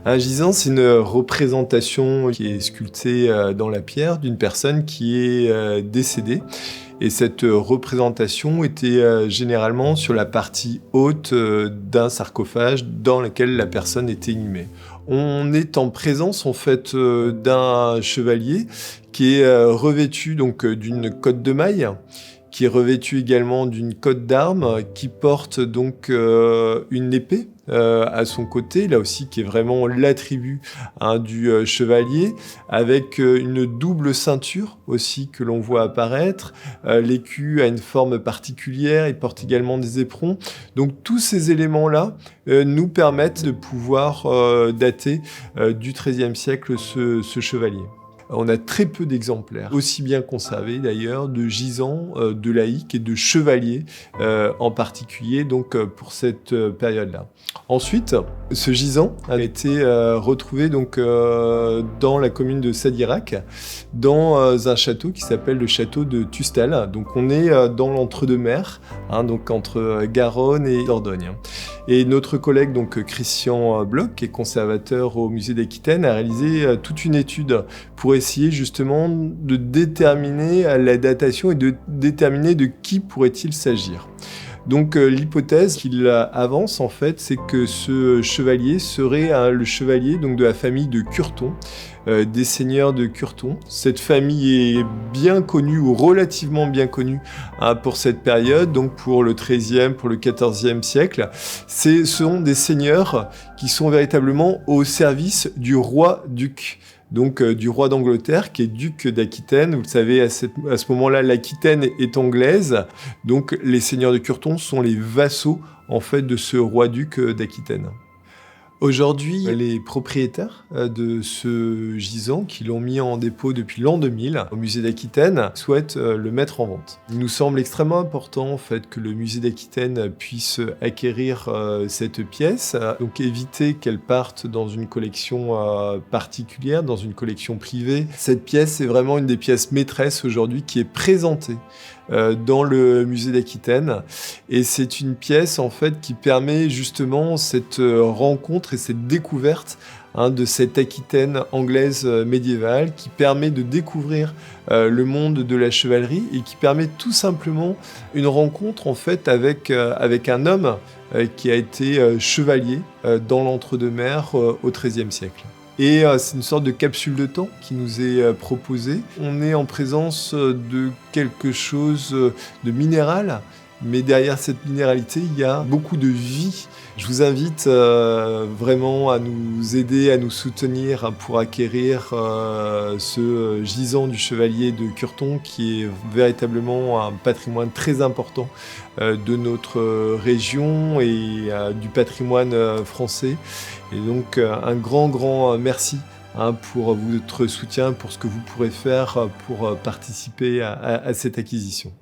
Un gisant, c'est une représentation qui est sculptée dans la pierre d'une personne qui est décédée. Et cette représentation était généralement sur la partie haute d'un sarcophage dans lequel la personne était inhumée. On est en présence en fait d'un chevalier qui est revêtu donc d'une cotte de maille, qui est revêtu également d'une cotte d'armes, qui porte donc une épée à son côté, là aussi qui est vraiment l'attribut du chevalier, avec une double ceinture aussi que l'on voit apparaître. L'écu a une forme particulière, il porte également des éperons. Donc tous ces éléments-là nous permettent de pouvoir dater du XIIIe siècle ce chevalier. On a très peu d'exemplaires, aussi bien conservés d'ailleurs, de gisants, de laïcs et de chevaliers en particulier, donc pour cette période-là. Ensuite, ce gisant a été retrouvé donc dans la commune de Sadirac, dans un château qui s'appelle le château de Tustal. Donc on est dans l'entre-deux-mers, donc entre Garonne et Dordogne. Et notre collègue donc Christian Bloch, qui est conservateur au musée d'Aquitaine, a réalisé toute une étude pour essayer justement de déterminer la datation et de déterminer de qui pourrait-il s'agir. Donc l'hypothèse qu'il avance en fait, c'est que ce chevalier serait le chevalier donc de la famille de Curton, des seigneurs de Curton. Cette famille est bien connue ou relativement bien connue pour cette période, donc pour le XIIIe, pour le XIVe siècle. Ce sont des seigneurs qui sont véritablement au service du roi-duc. Donc du roi d'Angleterre qui est duc d'Aquitaine. Vous le savez, à ce moment-là, l'Aquitaine est anglaise. Donc les seigneurs de Curton sont les vassaux en fait de ce roi-duc d'Aquitaine. Aujourd'hui, les propriétaires de ce gisant, qui l'ont mis en dépôt depuis l'an 2000 au musée d'Aquitaine, souhaitent le mettre en vente. Il nous semble extrêmement important en fait, que le musée d'Aquitaine puisse acquérir cette pièce, donc éviter qu'elle parte dans une collection particulière, dans une collection privée. Cette pièce est vraiment une des pièces maîtresses aujourd'hui qui est présentée dans le musée d'Aquitaine, et c'est une pièce en fait qui permet justement cette rencontre et cette découverte de cette Aquitaine anglaise médiévale, qui permet de découvrir le monde de la chevalerie et qui permet tout simplement une rencontre en fait avec un homme qui a été chevalier dans l'entre-deux-mers au XIIIe siècle. Et c'est une sorte de capsule de temps qui nous est proposée. On est en présence de quelque chose de minéral, mais derrière cette minéralité, il y a beaucoup de vie. Je vous invite vraiment à nous aider, à nous soutenir pour acquérir ce gisant du chevalier de Curton, qui est véritablement un patrimoine très important de notre région et du patrimoine français. Et donc un grand merci pour votre soutien, pour ce que vous pourrez faire pour participer à cette acquisition.